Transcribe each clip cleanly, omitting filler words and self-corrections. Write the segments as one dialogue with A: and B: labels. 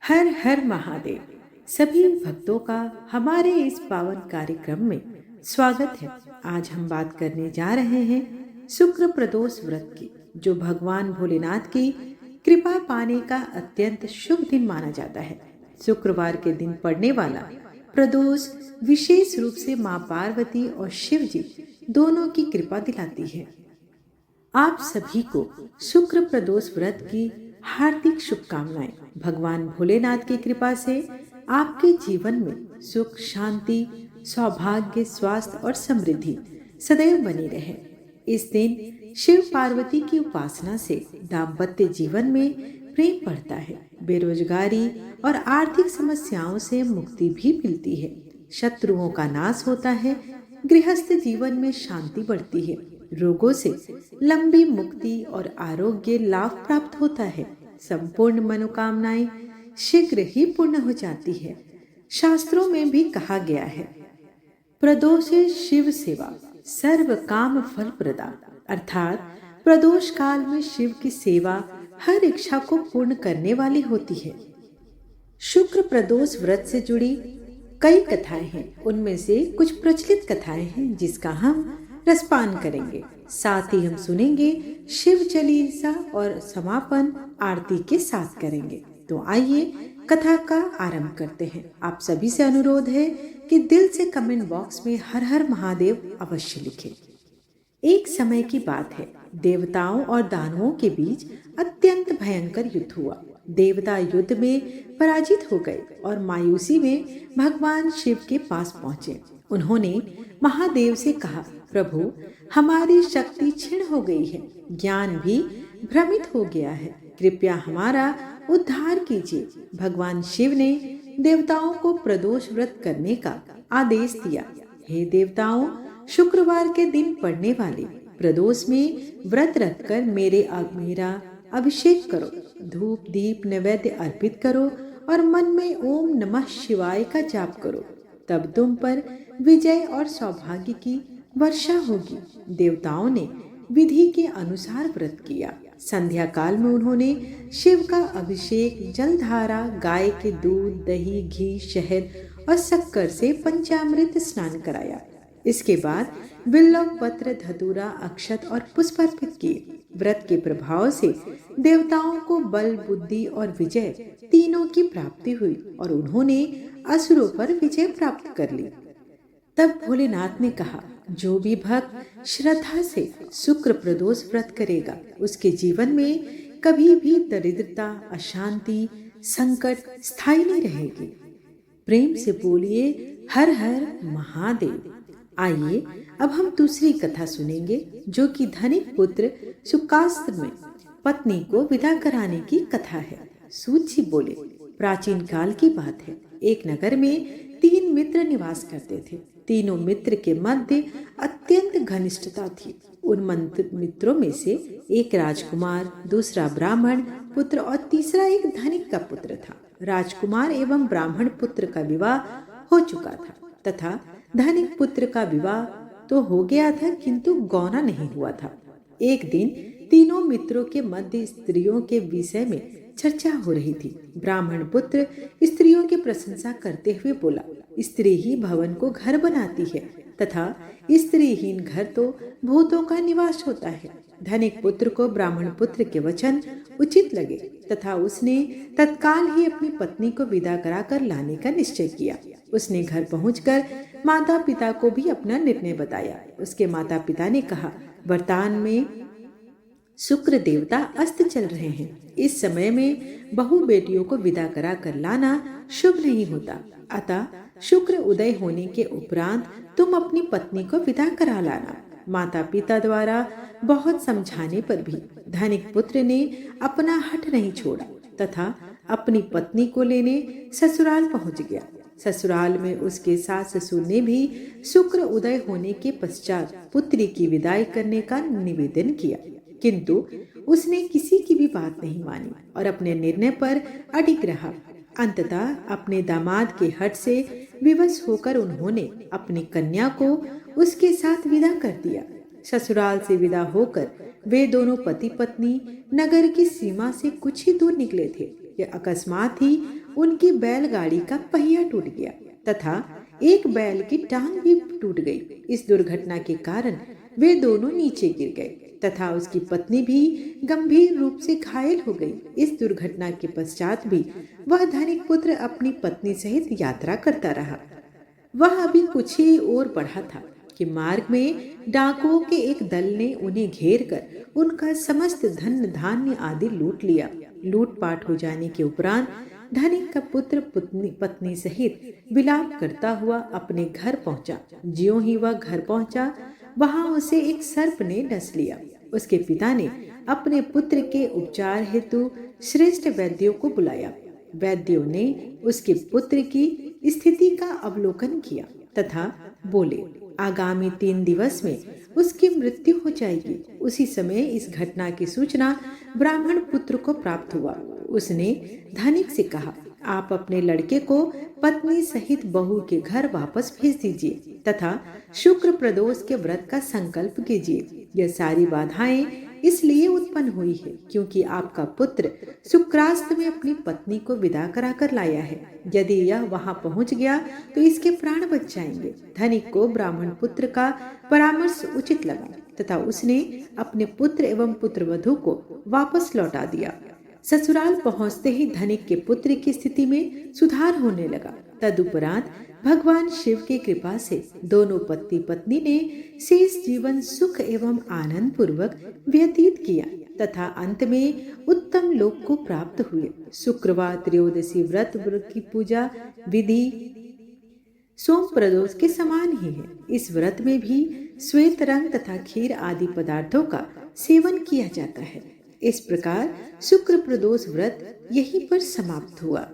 A: हर हर महादेव। सभी भक्तों का हमारे इस पावन कार्यक्रम में स्वागत है। आज हम बात करने जा रहे हैं शुक्र प्रदोष व्रत की, जो भगवान भोलेनाथ की कृपा पाने का अत्यंत शुभ दिन माना जाता है। शुक्रवार के दिन पड़ने वाला प्रदोष विशेष रूप से माँ पार्वती और शिव जी दोनों की कृपा दिलाती है। आप सभी को शुक्र प्रदोष व्रत की हार्दिक शुभकामनाएं। भगवान भोलेनाथ की कृपा से आपके जीवन में सुख, शांति, सौभाग्य, स्वास्थ्य और समृद्धि सदैव बनी रहे। इस दिन शिव पार्वती की उपासना से दाम्पत्य जीवन में प्रेम बढ़ता है, बेरोजगारी और आर्थिक समस्याओं से मुक्ति भी मिलती है, शत्रुओं का नाश होता है, गृहस्थ जीवन में शांति बढ़ती है, रोगों से लंबी मुक्ति और आरोग्य लाभ प्राप्त होता है, संपूर्ण मनोकामनाएं शीघ्र ही पूर्ण हो जाती है। शास्त्रों में भी कहा गया है, प्रदोषे शिव सेवा सर्व काम फल प्रदा, अर्थात प्रदोष काल में शिव की सेवा हर इच्छा को पूर्ण करने वाली होती है। शुक्र प्रदोष व्रत से जुड़ी कई कथाएं हैं। उनमें से कुछ प्रचलित कथाएं हैं जिसका हम रसपान करेंगे। साथ ही हम सुनेंगे शिव चालीसा और समापन आरती के साथ करेंगे। तो आइए कथा का आरंभ करते हैं। आप सभी से अनुरोध है कि दिल से कमेंट बॉक्स में हर हर महादेव अवश्य लिखें। एक समय की बात है, देवताओं और दानवों के बीच अत्यंत भयंकर युद्ध हुआ। देवता युद्ध में पराजित हो गए और मायूसी में भगवान शिव के पास पहुंचे। उन्होंने महादेव से कहा, प्रभु, हमारी शक्ति क्षीण हो गई है, ज्ञान भी भ्रमित हो गया है, कृपया हमारा उद्धार कीजिए। भगवान शिव ने देवताओं को प्रदोष व्रत करने का आदेश दिया। हे देवताओं, शुक्रवार के दिन पड़ने वाले प्रदोष में व्रत रखकर मेरा अभिषेक करो, धूप दीप नैवेद्य अर्पित करो और मन में ओम नमः शिवाय का जाप करो, तब तुम पर विजय और सौभाग्य की वर्षा होगी। देवताओं ने विधि के अनुसार व्रत किया। संध्या काल में उन्होंने शिव का अभिषेक जलधारा, गाय के दूध, दही, घी, शहद और शक्कर से पंचामृत स्नान कराया। इसके बाद बिल्व पत्र, धतूरा, अक्षत और पुष्प अर्पित किए। व्रत के प्रभाव से देवताओं को बल, बुद्धि और विजय तीनों की प्राप्ति हुई और उन्होंने असुरों पर विजय प्राप्त कर ली। तब भोलेनाथ ने कहा, जो भी भक्त श्रद्धा से शुक्र प्रदोष व्रत करेगा, उसके जीवन में कभी भी दरिद्रता, अशांति, संकट स्थायी नहीं रहेगी। प्रेम से बोलिए हर हर महादेव। आइए अब हम दूसरी कथा सुनेंगे, जो कि धनिक पुत्र शुक्रास्त्र में पत्नी को विदा कराने की कथा है। सूत जी बोले, प्राचीन काल की बात है, एक नगर में 3 मित्र निवास करते थे। तीनों मित्र के मध्य अत्यंत घनिष्ठता थी। उन मित्रों में से एक राजकुमार, दूसरा ब्राह्मण पुत्र और तीसरा एक धनिक का पुत्र था। राजकुमार एवं ब्राह्मण पुत्र का विवाह हो चुका था तथा धनिक पुत्र का विवाह तो हो गया था, किंतु गौना नहीं हुआ था। एक दिन तीनों मित्रों के मध्य स्त्रियों के विषय में चर्चा हो रही थी। ब्राह्मण पुत्र स्त्रियों की प्रशंसा करते हुए बोला, स्त्री ही भवन को घर बनाती है तथा स्त्रीहीन घर तो भूतों का निवास होता है। धनिक पुत्र को ब्राह्मण पुत्र के वचन उचित लगे तथा उसने तत्काल ही अपनी पत्नी को विदा कराकर लाने का निश्चय किया। उसने घर पहुंचकर माता पिता को भी अपना निर्णय बताया। उसके माता पिता ने कहा, वर्तमान में शुक्र देवता अस्त चल रहे हैं। इस समय में बहु बेटियों को विदा करा कर लाना शुभ नहीं होता, अतः शुक्र उदय होने के उपरांत तुम अपनी पत्नी को विदा करा लाना। माता पिता द्वारा बहुत समझाने पर भी धनिक पुत्र ने अपना हठ नहीं छोड़ा तथा अपनी पत्नी को लेने ससुराल पहुंच गया। ससुराल में उसके सास ससुर ने भी शुक्र उदय होने के पश्चात पुत्री की विदाई करने का निवेदन किया, किंतु उसने किसी की भी बात नहीं मानी और अपने निर्णय पर अडिग रहा। अंततः अपने दामाद के हठ से विवश होकर उन्होंने अपनी कन्या को उसके साथ विदा कर दिया। ससुराल से विदा होकर वे दोनों पति पत्नी नगर की सीमा से कुछ ही दूर निकले थे कि अकस्मात ही उनकी बैलगाड़ी का पहिया टूट गया तथा एक बैल की टांग भी टूट गई। इस दुर्घटना के कारण वे दोनों नीचे गिर गए तथा उसकी पत्नी भी गंभीर रूप से घायल हो गई। इस दुर्घटना के पश्चात भी वह धनिक पुत्र अपनी पत्नी सहित यात्रा करता रहा। वह अभी कुछ ही और बढ़ा था कि मार्ग में डाकुओं के एक दल ने उन्हें घेर कर उनका समस्त धन धान्य आदि लूट लिया। लूटपाट हो जाने के उपरांत धनिक का पुत्र पत्नी सहित विलाप करता हुआ अपने घर पहुंचा। ज्यों ही वह घर पहुंचा, वहां उसे एक सर्प ने डस लिया। उसके पिता ने अपने पुत्र के उपचार हेतु श्रेष्ठ वैद्यों को बुलाया। वैद्यों ने उसके पुत्र की स्थिति का अवलोकन किया तथा बोले, आगामी 3 दिवस में उसकी मृत्यु हो जाएगी। उसी समय इस घटना की सूचना ब्राह्मण पुत्र को प्राप्त हुआ। उसने धनिक से कहा, आप अपने लड़के को पत्नी सहित बहू के घर वापस भेज दीजिए तथा शुक्र प्रदोष के व्रत का संकल्प कीजिए। यह सारी बाधाएं इसलिए उत्पन्न हुई है क्योंकि आपका पुत्र शुक्रास्त में अपनी पत्नी को विदा कराकर लाया है। यदि यह वहां पहुंच गया तो इसके प्राण बच जाएंगे। धनिक को ब्राह्मण पुत्र का परामर्श उचित लगा तथा उसने अपने पुत्र एवं पुत्रवधू को वापस लौटा दिया। ससुराल पहुंचते ही धनिक के पुत्र की स्थिति में सुधार होने लगा। तदुपरांत भगवान शिव की कृपा से दोनों पति पत्नी ने शेष जीवन सुख एवं आनंद पूर्वक व्यतीत किया तथा अंत में उत्तम लोक को प्राप्त हुए। शुक्रवार त्रयोदशी व्रत की पूजा विधि सोम प्रदोष के समान ही है। इस व्रत में भी श्वेत रंग तथा खीर आदि पदार्थों का सेवन किया जाता है। इस प्रकार शुक्र प्रदोष व्रत यहीं पर समाप्त हुआ।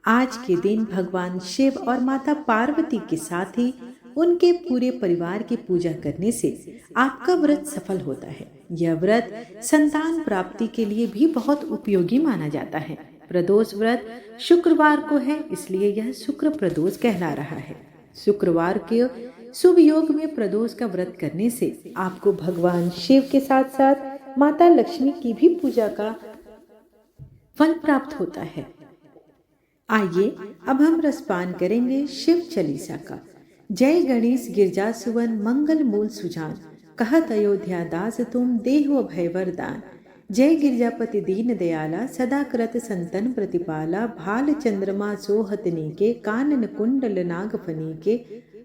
A: आज के दिन भगवान शिव और माता पार्वती के साथ ही उनके पूरे परिवार की पूजा करने से आपका व्रत सफल होता है। यह व्रत संतान प्राप्ति के लिए भी बहुत उपयोगी माना जाता है। प्रदोष व्रत शुक्रवार को है, इसलिए यह शुक्र प्रदोष कहला रहा है। शुक्रवार के शुभ योग में प्रदोष का व्रत करने से आपको भगवान शिव के साथ साथ माता लक्ष्मी की भी पूजा का फल प्राप्त होता है। आइए अब हम रसपान करेंगे शिव चालीसा का। जय गणेश गिरजा सुवन मंगल मूल सुजान, कहत अयोध्या दास तुम देहो भय वरदान। जय गिरजापति दीन दयाला, सदा करत संतन प्रतिपाला। भाल चंद्रमा सोहतनी के, कानन कुंडल नागफनी के।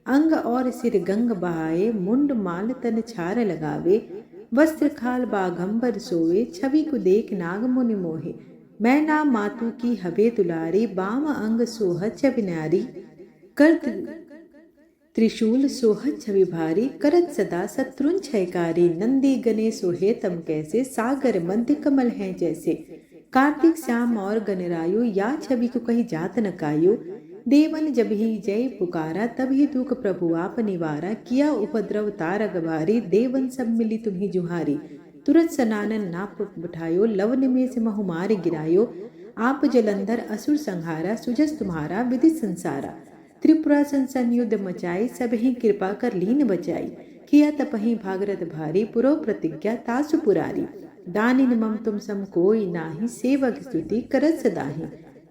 A: अंग और सिर गंग बहाए, मुंड माल तन छार लगावे। वस्त्र खाल बाघंबर सोए, छवि को देख नाग मुनि मोहे। मैं ना मातु की हवे दुलारी, बाम अंग सोहत छवि नारी। कर त्रिशूल सोहत छवि भारी, करत सदा शत्रुन क्षयकारी। नंदी गने सोहे तम कैसे, सागर मध्य कमल हैं जैसे। कार्तिक श्याम और गणरायु, या छवि को कही जात न कायु। देवन जब ही जय पुकारा, तभी दुख प्रभु आप निवारा। किया उपद्रव तारक भारी, देवन सब मिली तुम्ही जुहारी। तुरत सनानन नाप बिठायो, लवन में से बहुमार गिरायो। आप जलंधर असुर संहारा, सुजस तुम्हारा विधि संसारा। त्रिपुरा संसन युद्ध मचाई, सब ही कृपा कर लीन बचाई। किया तपहि भागरत भारी, पुरो प्रतिज्ञा तासु पुरारी। दानिन मम तुम सम कोई नाही, सेवक स्तुति करत सदाहि।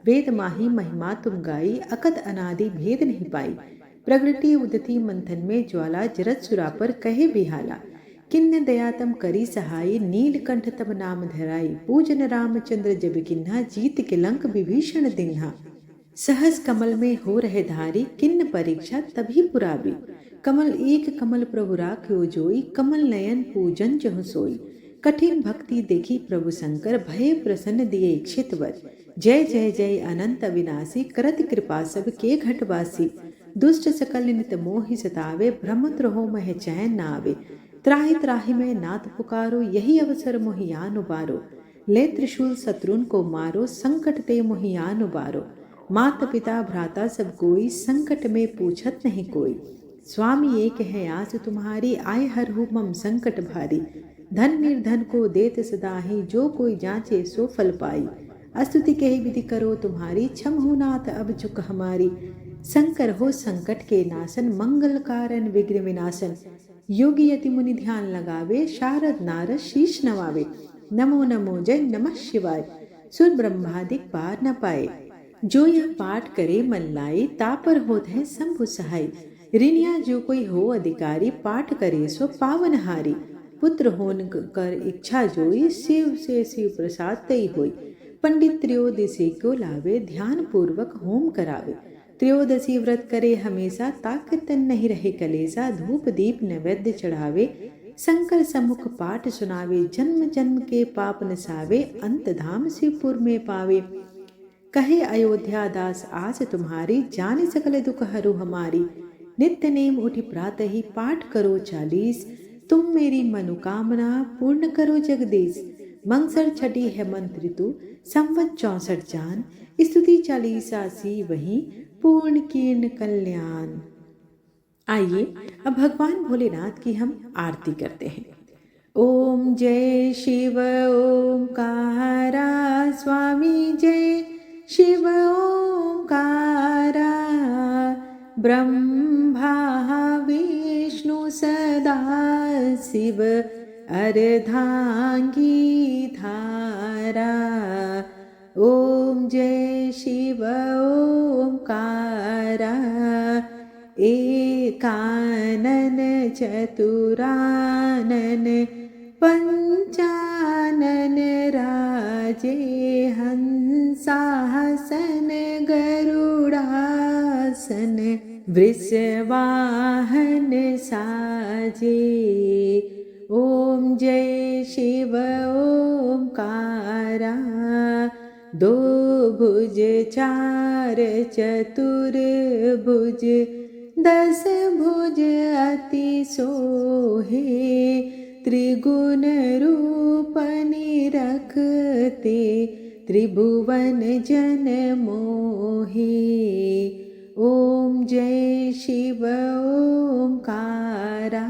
A: वेद माही महिमा तुम गाई, अकत अनादि भेद नहीं पाई। प्रगृति उदती मंथन में ज्वाला, जरत सुरा पर कहे बिहाला। किन्ने दया तम करी सहाय, नीलकंठ तब नाम धराई। पूजन रामचंद्र जब किन्हा, जीत के लंक विभीषण दिन्हा। सहस कमल में हो रहे धारी, किन्न परीक्षा तभी पुराबी। कमल एक कमल प्रभु राख्यो जोई, कमल नयन पूजन जहु सोई। कठिन भक्ति देखी प्रभु शंकर, भय प्रसन्न दिए इच्छित वर। जय जय जय अनंत अविनाशी, करत कृपा सब के घटवासी। दुष्ट सकल नित मोहि सतावे, भ्रमत रहो मह चैन न आवे। त्राहि त्राहि में नाथ पुकारो, यही अवसर मोहियान उबारो। ले त्रिशूल शत्रुन को मारो, संकट ते मोहियान उबारो। माता पिता भ्राता सब कोई, संकट में पूछत नहीं कोई। स्वामी एक है आस तुम्हारी, आय हरहु मम संकट भारी। धन निर्धन को देत सदाहि, जो कोई जांचे सो फल पाई। स्तुति कही विधि करो तुम्हारी, क्षम हो नाथ अब चुक हमारी। शंकर हो संकट के नाशन, मंगल कारण विघ्न विनाशन। योगी यति मुनि ध्यान लगावे, शारद नारद शीश नवावे। नमो नमो जय नमः शिवाय, सुर ब्रह्मादिक पार न पाए। जो यह पाठ करे मन लाई, तापर होत है शंभु सहाय। ऋणिया जो कोई हो अधिकारी, पाठ करे सो पावन हारी। पुत्र होन कर इच्छा जोई, शिव से शिव प्रसाद तई होई। पंडित त्रयोदशी को लावे, ध्यान पूर्वक होम करावे। त्रयोदशी व्रत करे हमेशा, ताक तन नहीं रहे कलेसा। धूप दीप नैवेद्य चढ़ावे, शंकर सम्मुख पाठ सुनावे। जन्म जन्म के पाप नसावे, अंत धाम शिवपुर में पावे। कहे अयोध्या दास आस तुम्हारी, जाने सकल दुख हरू हमारी। नित्य नेम उठि प्रातः ही, पाठ करो 40। तुम मेरी मनोकामना पूर्ण करो जगदीश। मंगसर छठी है मंत्र ऋतु, संवत 64 जान। स्तुति 40 सी वही, पूर्ण कीर्ण कल्याण। आइए अब भगवान भोलेनाथ की हम आरती करते हैं। ओम जय शिव ओंकारा, स्वामी जय शिव ओंकारा। ब्रह्मा विष्णु सदा शिव, अर्धांगी धारा। ओम जय शिव ओंकारा, एकानन चतुरानन। पंचानन राजे, हंसासन गरुड़ासन। वृषवाहन साजे। ओम जय शिव ओंकारा। दो भुज चार चतुर्भुज, 10 भुज अति सोहे। त्रिगुण रूप निरखते, त्रिभुवन जन मोहे। ओम जय शिव ओंकारा।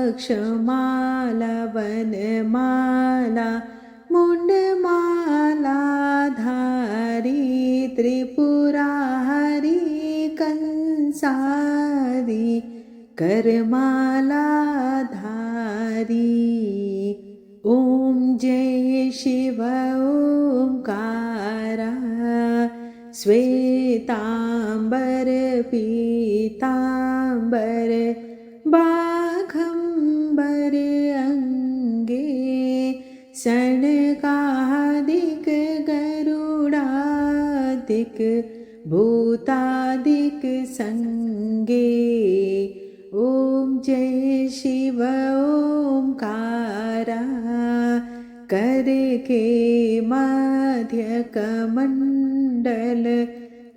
A: अक्षमाला वनमाला, मुंडमाला धारी। त्रिपुरारी कंसारी, करमाला धारी। ओम जय शिव ओंकारा। श्वेतांबर पीतांबर, बाघंबर अंगे। सनकादिक गरुड़ादिक, भूतादिक संगे। ओम जय शिव ओंकारा। कर के मध्य कमंडल,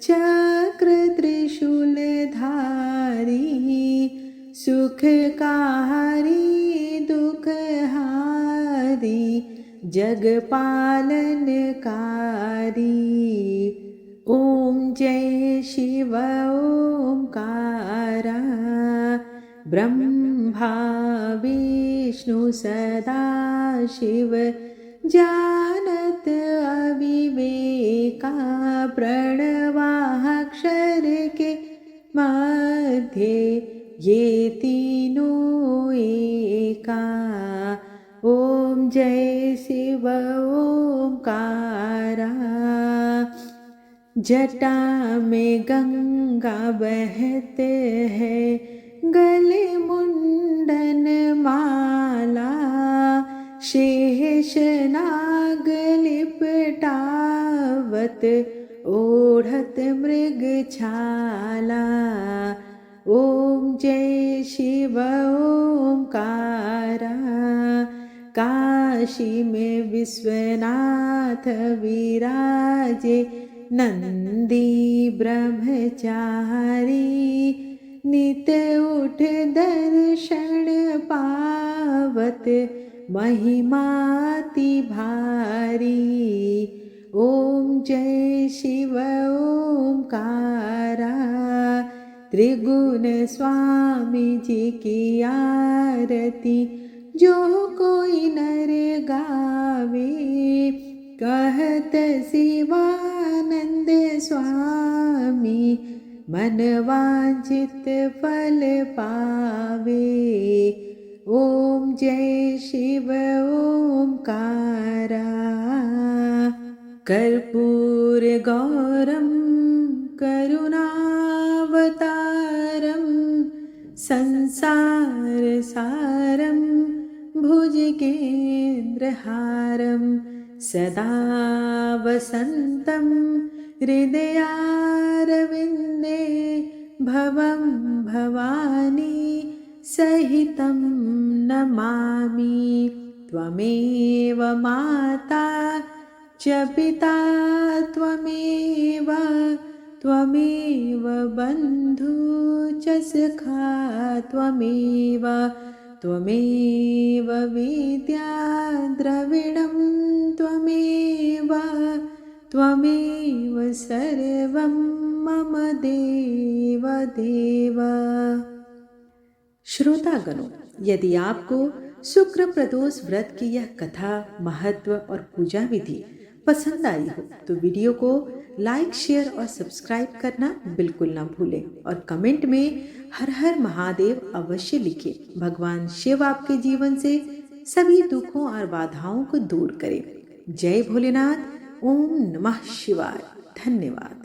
A: चक्र त्रिशूल धारी। सुखकारी दुखहारी, जग पालनकारी। ओम जय शिव ओंकारा। ब्रह्मा विष्णु सदा शिव, जानत अविवेका। प्रणवाक्षर के मध्य, ये तीनों एका। ओम जय शिव ओंकारा। जटा में गंगा बहते है, गले मुंडन माला। शेष नाग लिपटावत, ओढ़त मृग छाला। ओम जय शिव ओंकारा। काशी में विश्वनाथ विराजे, नंदी ब्रह्मचारी। नित उठ दर्शन पावत, महिमाति भारी। ओम जय शिव ओंकारा। त्रिगुण स्वामी जी की आरती, जो कोई नर गावे। कहत शिवानंद स्वामी, मन वांछित फल पावे। ओम जय शिव ओंकारा। कर्पूरगौरं करुणावतारं संसारसारं भुजगेन्द्रहारं सदा वसन्तं हृदयारविन्दे भवं भवानी सहितं नमामि। त्वमेव माता च पिता त्वमेव त्वमेव बन्धु च सखा त्वमेव त्वमेव विद्या द्रविणं त्वमेव त्वमेव सर्वं मम देव देव। श्रोतागणों, यदि आपको शुक्र प्रदोष व्रत की यह कथा, महत्व और पूजा विधि पसंद आई हो तो वीडियो को लाइक, शेयर और सब्सक्राइब करना बिल्कुल ना भूलें और कमेंट में हर हर महादेव अवश्य लिखें। भगवान शिव आपके जीवन से सभी दुखों और बाधाओं को दूर करें। जय भोलेनाथ। ओम नमः शिवाय। धन्यवाद।